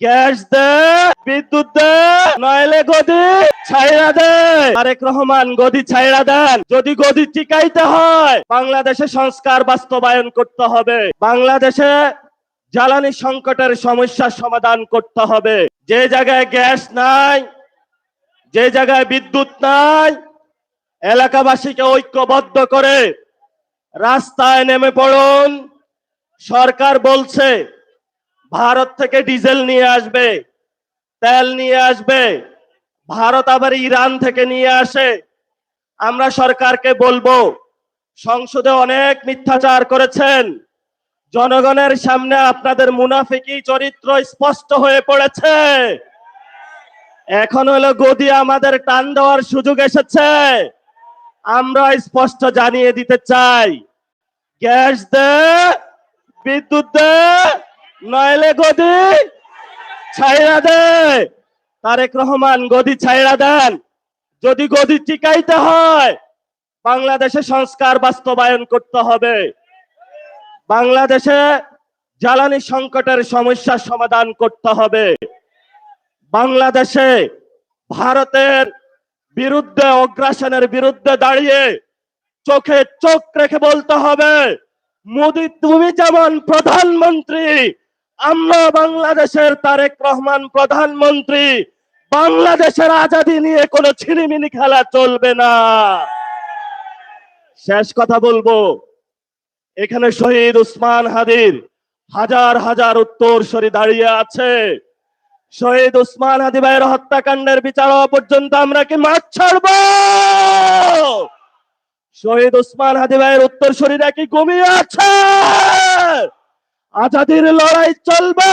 Gas দে, বিদ্যুৎ দে, নইলে গদি ছাইড়া দে। তারেক রহমান গদি ছাইড়া দেন। যদি গদি টিকাইতে হয় বাংলাদেশে সংস্কার বাস্তবায়ন করতে হবে। বাংলাদেশে জ্বালানি সংকটের সমস্যার সমাধান করতে হবে। যে জায়গায় গ্যাস নাই, যে জায়গায় বিদ্যুৎ নাই, এলাকাবাসীকে ঐক্যবদ্ধ করে রাস্তায় নেমে পড়ুন। সরকার বলছে ভারত থেকে ডিজেল নিয়ে আসবে, তেল নিয়ে আসবে, ভারত আবার ইরান থেকে নিয়ে আসে। আমরা সরকারকে বলবো, সংসদে অনেক মিথ্যাচার করেছেন, জনগণের সামনে আপনাদের মুনাফিকি চরিত্র স্পষ্ট হয়ে পড়েছে। এখন হলো গদি আমাদের টান দেওয়ার সুযোগ এসেছে। আমরা স্পষ্ট জানিয়ে দিতে চাই, গ্যাস দে, বিদ্যুৎ দে, নইলে গদি ছাইড়া দে। তারেক রহমান গদি ছাইড়া দেন। যদি গদি টিকাইতে হয় বাংলাদেশে সংস্কার বাস্তবায়ন করতে হবে। বাংলাদেশে জ্বালানি সংকটের সমস্যার সমাধান করতে হবে। বাংলাদেশে ভারতের বিরুদ্ধে, অগ্রাসনের বিরুদ্ধে দাঁড়িয়ে চোখে চোখ রেখে বলতে হবে, মোদি তুমি যেমন প্রধানমন্ত্রী, আমরা বাংলাদেশের তারেক রহমান প্রধানমন্ত্রী। বাংলাদেশের আজাদী নিয়ে কোনো ছিনিমিনি খেলা চলবে না। শেষ কথা বলবো, এখানে শহীদ উসমান হাদির হাজার হাজার উত্তরসূরি দাঁড়িয়ে আছে। শহীদ উসমান হাদি ভাইয়ের হত্যাকাণ্ডের বিচার হওয়া পর্যন্ত আমরা কি মাঠ ছাড়ব? শহীদ উসমান হাদি ভাইয়ের উত্তরসূরিরা কি ঘুমিয়ে আছে? আজাদীর লড়াই চলবে।